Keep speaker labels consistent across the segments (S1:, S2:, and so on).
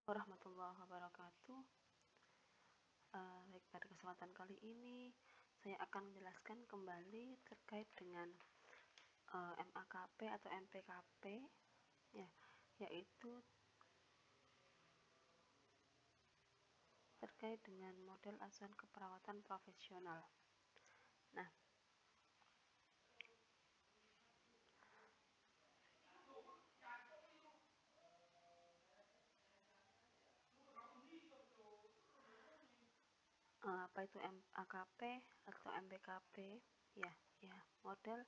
S1: Warahmatullahi wabarakatuh. Baik, pada kesempatan kali ini saya akan menjelaskan kembali terkait dengan MAKP atau MPKP, ya, yaitu terkait dengan model asuhan keperawatan profesional. Nah, apa itu MAKP atau MPKP? Ya, model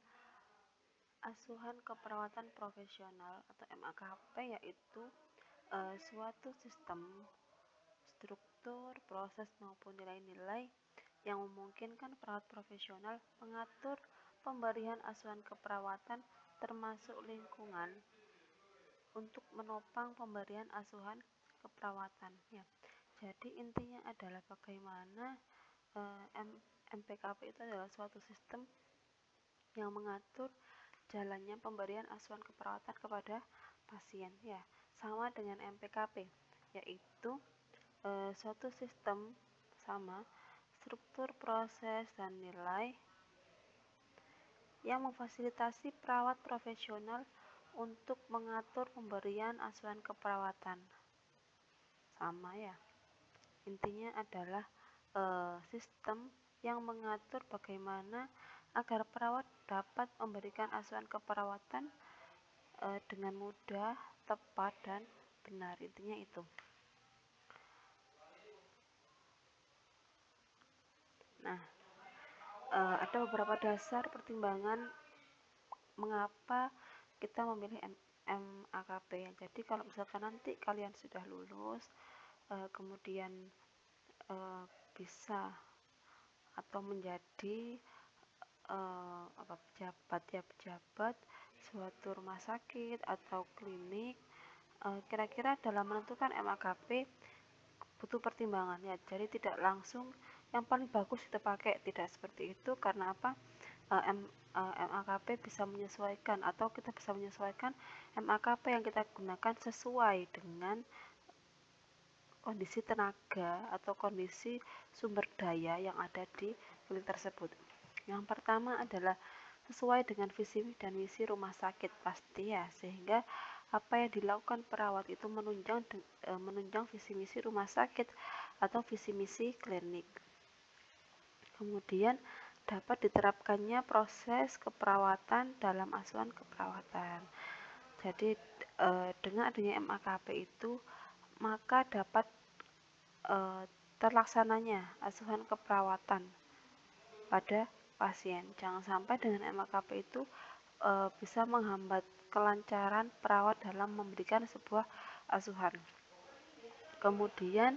S1: asuhan keperawatan profesional atau MAKP yaitu suatu sistem, struktur, proses maupun nilai-nilai yang memungkinkan perawat profesional mengatur pemberian asuhan keperawatan termasuk lingkungan untuk menopang pemberian asuhan keperawatan, ya. Jadi intinya adalah bagaimana MPKP itu adalah suatu sistem yang mengatur jalannya pemberian asuhan keperawatan kepada pasien, ya, sama dengan MPKP, yaitu suatu sistem sama struktur, proses, dan nilai yang memfasilitasi perawat profesional untuk mengatur pemberian asuhan keperawatan. Sama, ya. Intinya adalah sistem yang mengatur bagaimana agar perawat dapat memberikan asuhan keperawatan dengan mudah, tepat, dan benar. Intinya itu. Nah, ada beberapa dasar pertimbangan mengapa kita memilih MAKP. Jadi kalau misalkan nanti kalian sudah lulus, kemudian bisa atau menjadi pejabat suatu rumah sakit atau klinik, kira-kira dalam menentukan MAKP butuh pertimbangan, ya. Jadi tidak langsung yang paling bagus kita pakai, tidak seperti itu. Karena apa? MAKP bisa menyesuaikan atau kita bisa menyesuaikan MAKP yang kita gunakan sesuai dengan kondisi tenaga atau kondisi sumber daya yang ada di klinik tersebut. Yang pertama adalah sesuai dengan visi dan misi rumah sakit, pasti, ya, sehingga apa yang dilakukan perawat itu menunjang visi misi rumah sakit atau visi misi klinik. Kemudian dapat diterapkannya proses keperawatan dalam asuhan keperawatan. Jadi dengan adanya MAKP itu maka dapat terlaksananya asuhan keperawatan pada pasien. Jangan sampai dengan MAKP itu bisa menghambat kelancaran perawat dalam memberikan sebuah asuhan. Kemudian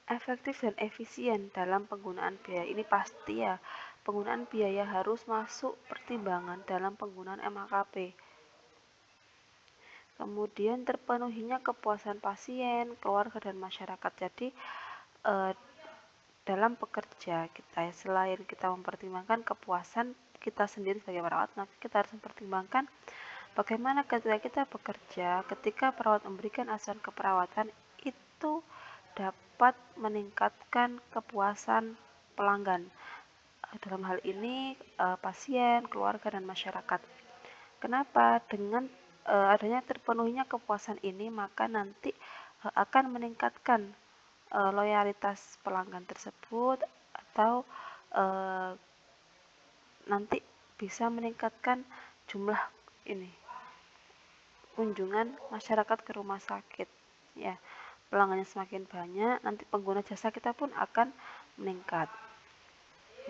S1: efektif dan efisien dalam penggunaan biaya. Ini pasti, ya, penggunaan biaya harus masuk pertimbangan dalam penggunaan MAKP. Kemudian terpenuhinya kepuasan pasien, keluarga, dan masyarakat. Jadi dalam bekerja kita, selain kita mempertimbangkan kepuasan kita sendiri sebagai perawat, maka kita harus mempertimbangkan bagaimana ketika kita bekerja, ketika perawat memberikan asuhan keperawatan itu dapat meningkatkan kepuasan pelanggan, dalam hal ini pasien, keluarga, dan masyarakat. Kenapa? Dengan adanya terpenuhinya kepuasan ini, maka nanti akan meningkatkan loyalitas pelanggan tersebut, atau nanti bisa meningkatkan jumlah kunjungan masyarakat ke rumah sakit, ya. Pelanggannya semakin banyak, nanti pengguna jasa kita pun akan meningkat.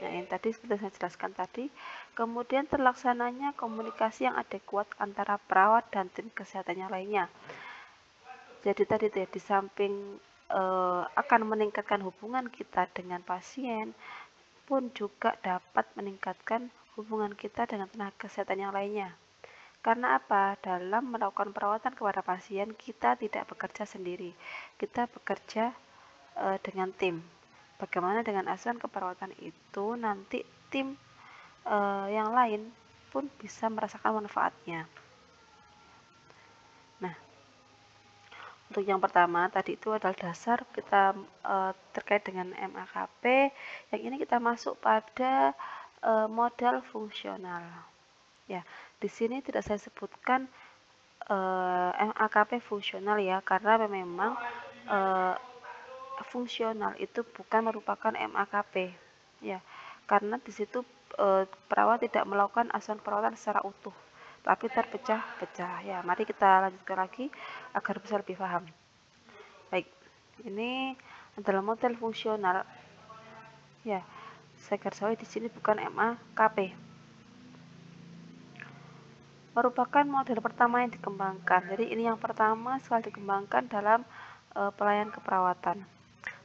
S1: Nah, yang tadi sudah saya jelaskan tadi. Kemudian terlaksananya komunikasi yang adekuat antara perawat dan tim kesehatan yang lainnya. Jadi tadi di samping akan meningkatkan hubungan kita dengan pasien, pun juga dapat meningkatkan hubungan kita dengan tenaga kesehatan yang lainnya. Karena apa? Dalam melakukan perawatan kepada pasien, kita tidak bekerja sendiri, kita bekerja dengan tim. Bagaimana dengan asuhan keperawatan itu, nanti tim yang lain pun bisa merasakan manfaatnya. Nah, Untuk yang pertama tadi itu adalah dasar kita terkait dengan MAKP. Yang ini kita masuk pada modal fungsional. Ya, di sini tidak saya sebutkan MAKP fungsional ya, karena memang fungsional itu bukan merupakan MAKP ya, karena di situ perawat tidak melakukan asuhan perawatan secara utuh, tapi terpecah-pecah ya. Mari kita lanjutkan lagi agar bisa lebih paham. Baik, ini adalah model fungsional ya. Saya garis bawahi di sini bukan MAKP. Merupakan model pertama yang dikembangkan. Jadi ini yang pertama sekali dikembangkan dalam pelayanan keperawatan.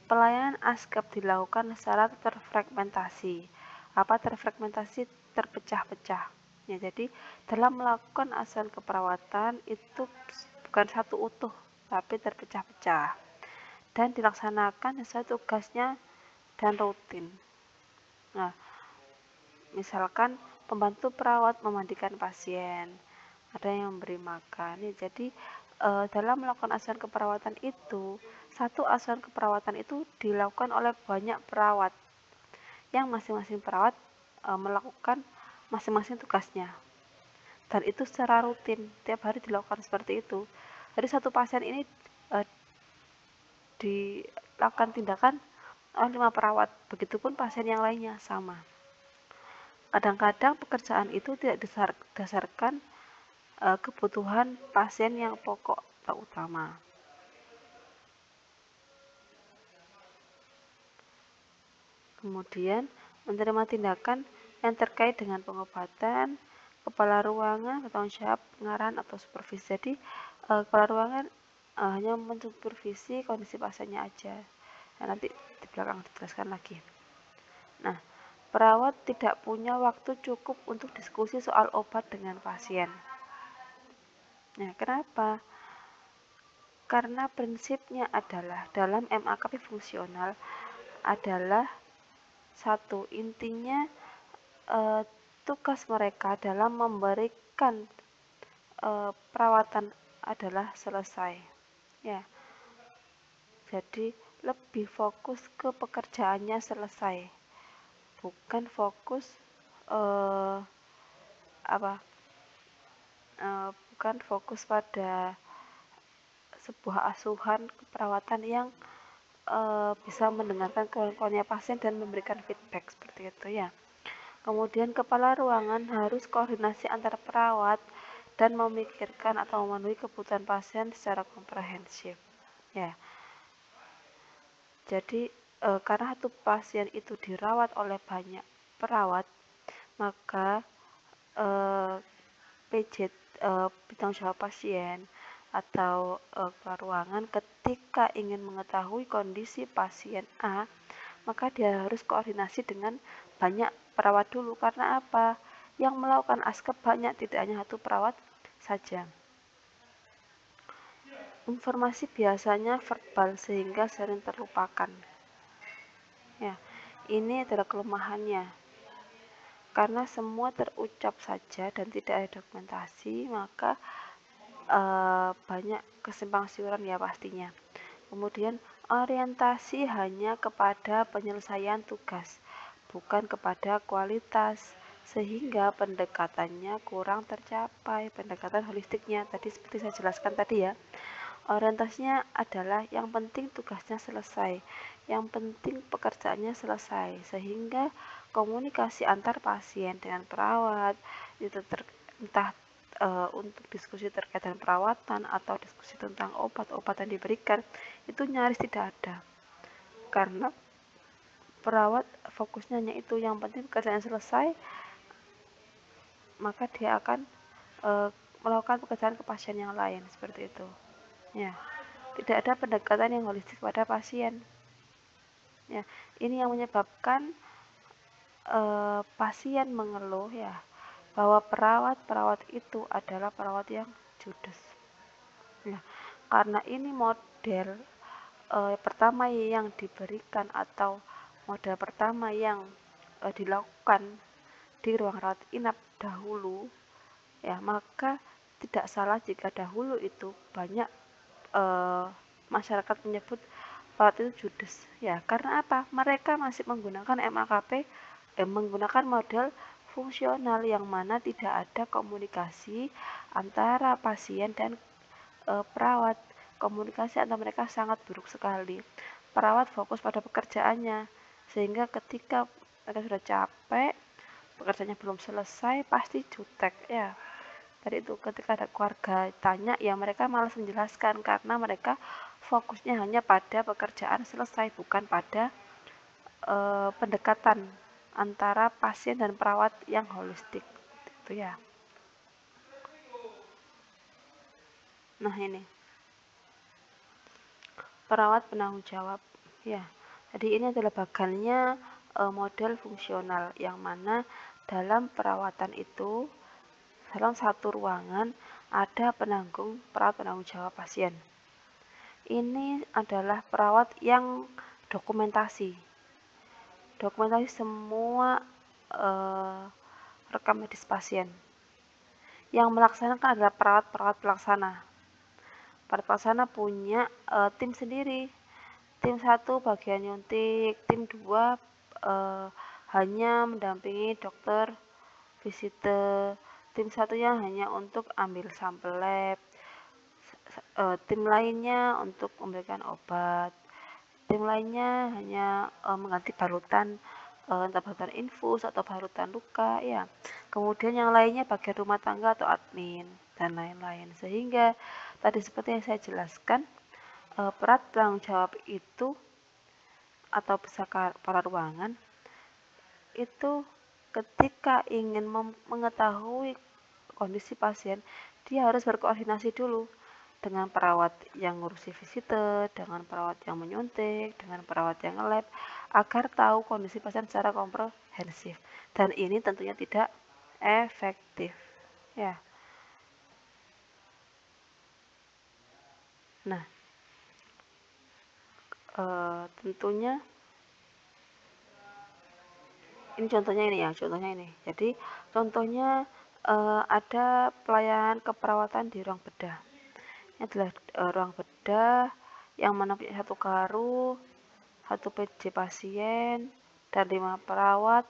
S1: Pelayanan ASKEP dilakukan secara terfragmentasi. Apa terfragmentasi? Terpecah-pecah. Ya, jadi dalam melakukan asuhan keperawatan itu bukan satu utuh, tapi terpecah-pecah dan dilaksanakan sesuai tugasnya dan rutin. Nah, misalkan pembantu perawat memandikan pasien, ada yang memberi makan. Ya, jadi dalam melakukan asuhan keperawatan itu, satu asuhan keperawatan itu dilakukan oleh banyak perawat, yang masing-masing perawat melakukan masing-masing tugasnya, dan itu secara rutin tiap hari dilakukan seperti itu. Jadi satu pasien ini dilakukan tindakan oleh 5 perawat, begitupun pasien yang lainnya sama. Kadang-kadang pekerjaan itu tidak didasarkan kebutuhan pasien yang pokok atau utama. Kemudian menerima tindakan yang terkait dengan pengobatan, kepala ruangan bertanggung jawab pengarahan atau supervisi. Jadi kepala ruangan hanya mensupervisi kondisi pasiennya aja. Nah, nanti di belakang dijelaskan lagi. Nah, perawat tidak punya waktu cukup untuk diskusi soal obat dengan pasien. Nah, kenapa? Karena prinsipnya adalah dalam MAKP fungsional adalah satu, intinya tugas mereka dalam memberikan perawatan adalah selesai ya. Jadi lebih fokus ke pekerjaannya selesai, bukan fokus bukan fokus pada sebuah asuhan keperawatan yang bisa mendengarkan keluhan-keluhannya pasien dan memberikan feedback seperti itu ya. Kemudian kepala ruangan harus koordinasi antar perawat dan memikirkan atau memenuhi kebutuhan pasien secara komprehensif ya. Jadi karena satu pasien itu dirawat oleh banyak perawat, maka PJ bidang jawab pasien atau kepala ruangan ketika ingin mengetahui kondisi pasien A, maka dia harus koordinasi dengan banyak perawat dulu. Karena apa? Yang melakukan ASKEP banyak, tidak hanya satu perawat saja. Informasi biasanya verbal sehingga sering terlupakan. Ya, ini adalah kelemahannya. Karena semua terucap saja dan tidak ada dokumentasi, maka banyak kesimpang siuran ya pastinya. Kemudian orientasi hanya kepada penyelesaian tugas, bukan kepada kualitas, sehingga pendekatannya kurang tercapai, pendekatan holistiknya tadi seperti saya jelaskan tadi ya. Orientasinya adalah yang penting tugasnya selesai, yang penting pekerjaannya selesai, sehingga komunikasi antar pasien dengan perawat itu entah untuk diskusi terkait dengan perawatan atau diskusi tentang obat-obat yang diberikan itu nyaris tidak ada, karena perawat fokusnya hanya itu, yang penting pekerjaan selesai, maka dia akan melakukan pekerjaan ke pasien yang lain seperti itu ya. Tidak ada pendekatan yang holistik pada pasien ya. Ini yang menyebabkan pasien mengeluh ya, bahwa perawat itu adalah perawat yang judes ya. Karena ini model pertama yang diberikan atau model pertama yang dilakukan di ruang rawat inap dahulu ya, maka tidak salah jika dahulu itu banyak masyarakat menyebut perawat itu judes ya, karena apa? Mereka masih menggunakan MAKP, menggunakan model fungsional yang mana tidak ada komunikasi antara pasien dan perawat. Komunikasi antara mereka sangat buruk sekali. Perawat fokus pada pekerjaannya, sehingga ketika mereka sudah capek, pekerjaannya belum selesai, pasti jutek ya. Tadi itu ketika ada keluarga tanya ya mereka malas menjelaskan karena mereka fokusnya hanya pada pekerjaan selesai, bukan pada pendekatan antara pasien dan perawat yang holistik itu ya. Nah ini perawat penanggung jawab ya. Jadi ini adalah bagannya model fungsional yang mana dalam perawatan itu dalam satu ruangan ada perawat penanggung jawab pasien. Ini adalah perawat yang dokumentasi semua rekam medis pasien. Yang melaksanakan adalah perawat pelaksana. Perawat pelaksana punya tim sendiri. Tim 1 bagian nyuntik, tim 2 hanya mendampingi dokter visite, tim satunya hanya untuk ambil sampel lab, tim lainnya untuk memberikan obat, tim lainnya hanya mengganti balutan, entah balutan infus atau balutan luka ya. Kemudian yang lainnya bagian rumah tangga atau admin dan lain-lain. Sehingga tadi seperti yang saya jelaskan, perawat penanggung jawab itu atau para ruangan itu ketika ingin mengetahui kondisi pasien, dia harus berkoordinasi dulu dengan perawat yang ngurusi visite, dengan perawat yang menyuntik, dengan perawat yang nge-lab, agar tahu kondisi pasien secara komprehensif. Dan ini tentunya tidak efektif. Ya. Nah, tentunya ini contohnya ini ya, Jadi contohnya ada pelayanan keperawatan di ruang bedah. Ini adalah ruang bedah yang mana punya 1 karu, 1 PJ pasien, dan 5 perawat,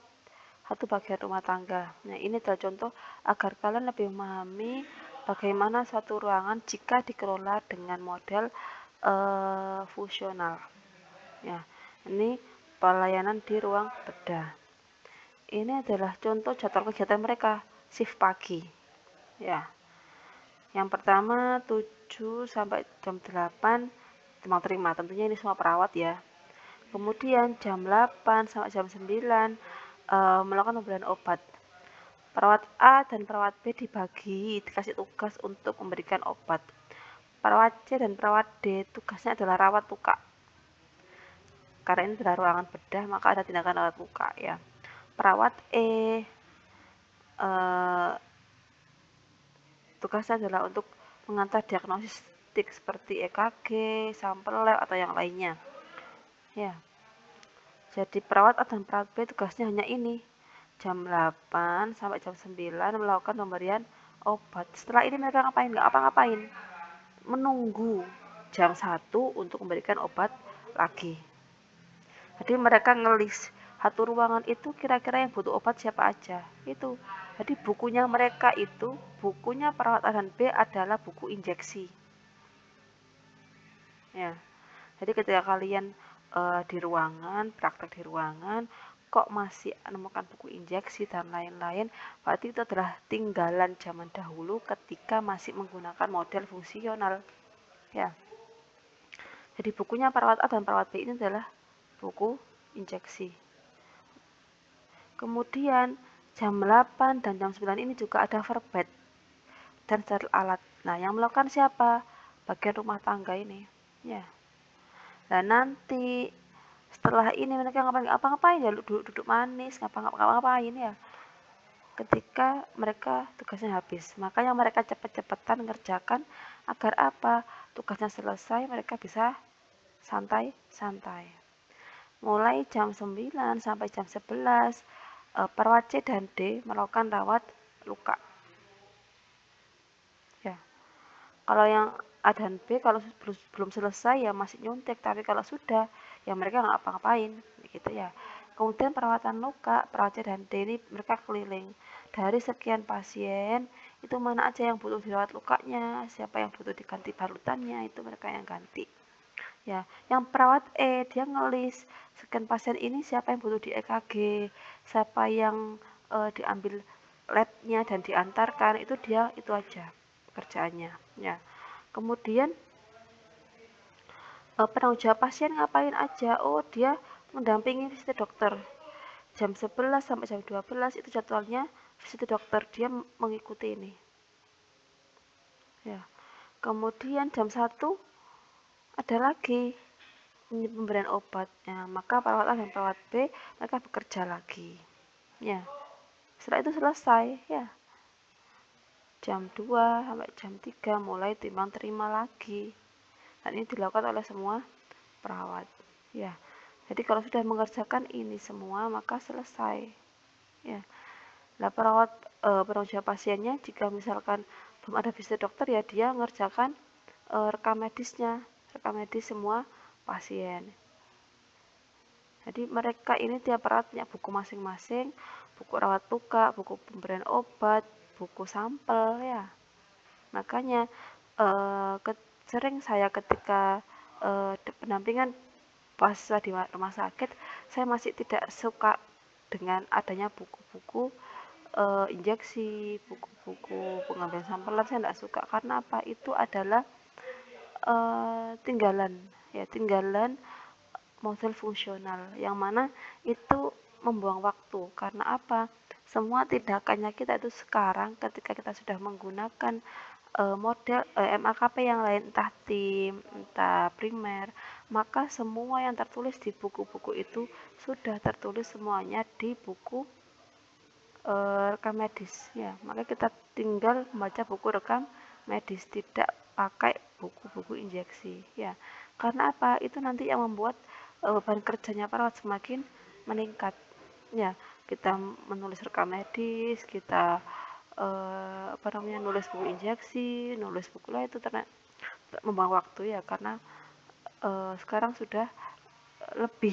S1: 1 bagian rumah tangga. Nah ini adalah contoh agar kalian lebih memahami bagaimana suatu ruangan jika dikelola dengan model fungsional. Ya, ini pelayanan di ruang bedah. Ini adalah contoh jadwal kegiatan mereka, shift pagi. Ya. Yang pertama 7 sampai jam 8 memang terima, tentunya ini semua perawat ya. Kemudian jam 8 sampai jam 9 melakukan pemberian obat. Perawat A dan perawat B dibagi, dikasih tugas untuk memberikan obat. Perawat C dan perawat D tugasnya adalah rawat luka. Karena ini adalah ruangan bedah, maka ada tindakan rawat luka ya. Perawat E tugasnya adalah untuk mengantar diagnostik seperti EKG, sampel lab atau yang lainnya. Ya. Jadi perawat A dan perawat B tugasnya hanya ini. Jam 8 sampai jam 9 melakukan pemberian obat. Setelah ini mereka ngapain? Nggak apa-ngapain. Menunggu jam 1 untuk memberikan obat lagi. Jadi mereka ngelis satu ruangan itu kira-kira yang butuh obat siapa aja. Itu. Jadi bukunya mereka itu, bukunya perawat A dan B adalah buku injeksi. Ya. Jadi ketika kalian di ruangan, praktek di ruangan, kok masih menemukan buku injeksi dan lain-lain, berarti itu adalah tinggalan zaman dahulu ketika masih menggunakan model fungsional. Ya. Jadi bukunya perawat A dan perawat B ini adalah buku injeksi. Kemudian jam 8 dan jam 9 ini juga ada verbet dan steril alat. Nah, yang melakukan siapa? Bagian rumah tangga ini. Ya. Nah, nanti setelah ini mereka ngapain ya, duduk manis, ngapain ya. Ketika mereka tugasnya habis, makanya mereka cepet-cepetan ngerjakan agar apa? Tugasnya selesai, mereka bisa santai-santai. Mulai jam 9 sampai jam 11 perawat C dan D melakukan rawat luka. Ya. Kalau yang A dan B kalau belum selesai ya masih nyuntik, tapi kalau sudah ya mereka nggak apa-ngapain gitu ya. Kemudian perawatan luka, perawat C dan D ini mereka keliling dari sekian pasien, itu mana aja yang butuh dirawat lukanya, siapa yang butuh diganti balutannya, itu mereka yang ganti ya. Yang perawat E dia ngelis sekian pasien ini siapa yang butuh di EKG, siapa yang diambil labnya dan diantarkan, itu dia itu aja pekerjaannya ya. Kemudian penanggung jawab pasien ngapain aja? Oh, dia mendampingi visit dokter jam 11 sampai jam 12 itu jadwalnya visit dokter, dia mengikuti ini ya. Kemudian jam 1 ada lagi ini pemberian obatnya, maka perawat A dan perawat B mereka bekerja lagi ya. Setelah itu selesai ya, jam 2 sampai jam 3 mulai timbang terima lagi, dan ini dilakukan oleh semua perawat ya. Jadi kalau sudah mengerjakan ini semua maka selesai ya. Nah, perawat penanggung jawab pasiennya jika misalkan belum ada visit dokter ya dia mengerjakan rekam medis semua pasien. Jadi mereka ini tiap perawat punya buku masing-masing, buku rawat luka, buku pemberian obat, buku sampel ya. Makanya sering saya ketika pendampingan pas di rumah sakit, saya masih tidak suka dengan adanya buku-buku injeksi, buku-buku pengambilan sampel, saya tidak suka. Karena apa? Itu adalah tinggalan model fungsional, yang mana itu membuang waktu. Karena apa? Semua tindakannya kita itu sekarang ketika kita sudah menggunakan model MAKP yang lain, entah tim, entah primer, maka semua yang tertulis di buku-buku itu sudah tertulis semuanya di buku rekam medis ya. Maka kita tinggal membaca buku rekam medis, tidak pakai buku-buku injeksi ya. Karena apa? Itu nanti yang membuat beban kerjanya perawat semakin meningkat ya. Kita menulis rekam medis, kita nulis buku injeksi, nulis buku lain, itu membuang waktu ya. Karena sekarang sudah lebih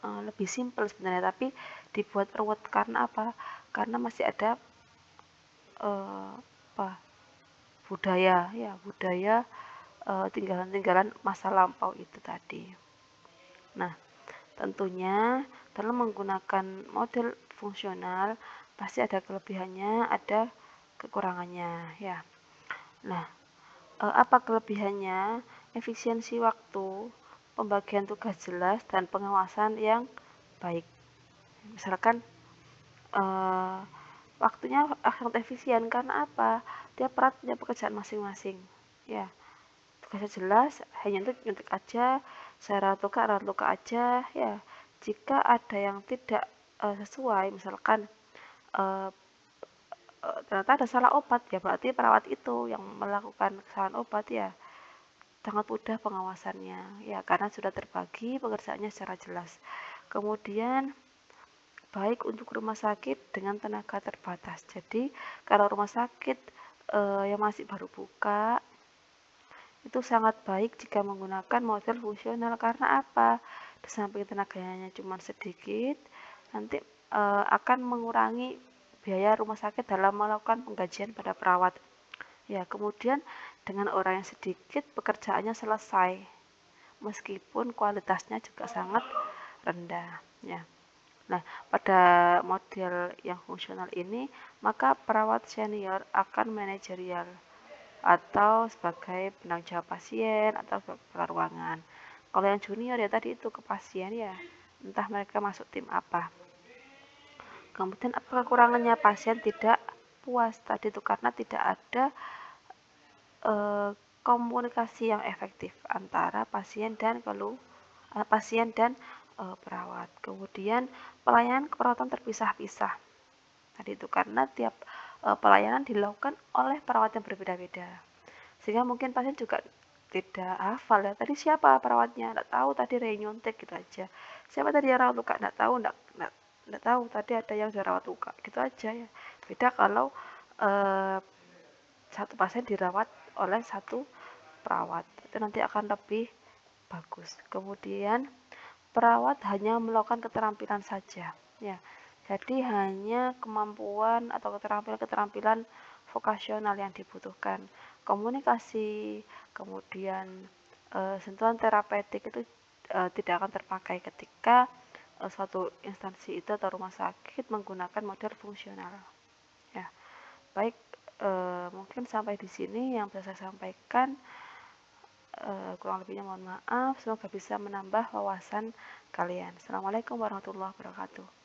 S1: lebih simpel sebenarnya, tapi dibuat ruwet. Karena apa? Karena masih ada budaya tinggalan-tinggalan masa lampau itu tadi. Nah, tentunya dalam menggunakan model fungsional pasti ada kelebihannya, ada kekurangannya ya. Nah, apa kelebihannya? Efisiensi waktu, pembagian tugas jelas, dan pengawasan yang baik. Misalkan waktunya sangat efisien. Karena apa? Tiap perawat punya pekerjaan masing-masing ya. Tugasnya jelas, hanya untuk nyuntik aja, saya rawat luka aja ya. Jika ada yang tidak sesuai, misalkan ternyata ada salah obat, ya berarti perawat itu yang melakukan kesalahan obat ya. Sangat mudah pengawasannya ya, karena sudah terbagi pekerjaannya secara jelas. Kemudian baik untuk rumah sakit dengan tenaga terbatas. Jadi kalau rumah sakit yang masih baru buka, itu sangat baik jika menggunakan model fungsional. Karena apa? Di samping tenaganya cuma sedikit, nanti akan mengurangi biaya rumah sakit dalam melakukan penggajian pada perawat ya. Kemudian dengan orang yang sedikit pekerjaannya selesai, meskipun kualitasnya juga sangat rendah ya. Nah, pada model yang fungsional ini, maka perawat senior akan manajerial atau sebagai penanggung jawab pasien atau kepala ruangan. Kalau yang junior ya tadi itu ke pasien ya, entah mereka masuk tim apa. Kemudian apa kekurangannya? Pasien tidak puas tadi itu karena tidak ada komunikasi yang efektif antara pasien dan perawat. Kemudian pelayanan keperawatan terpisah-pisah tadi itu karena tiap pelayanan dilakukan oleh perawat yang berbeda-beda, sehingga mungkin pasien juga tidak hafal ya, tadi siapa perawatnya, tidak tahu, tadi nyuntik gitu aja. Siapa tadi yang rawat luka, tidak tahu, tidak tahu tadi ada yang rawat luka gitu aja ya. Beda kalau satu pasien dirawat oleh satu perawat, itu nanti akan lebih bagus. Kemudian perawat hanya melakukan keterampilan saja, ya. Jadi hanya kemampuan atau keterampilan vokasional yang dibutuhkan. Komunikasi, kemudian sentuhan terapeutik itu tidak akan terpakai ketika suatu instansi itu atau rumah sakit menggunakan model fungsional. Ya, baik, mungkin sampai di sini yang bisa saya sampaikan. Kurang lebihnya mohon maaf, semoga bisa menambah wawasan kalian. Assalamualaikum warahmatullahi wabarakatuh.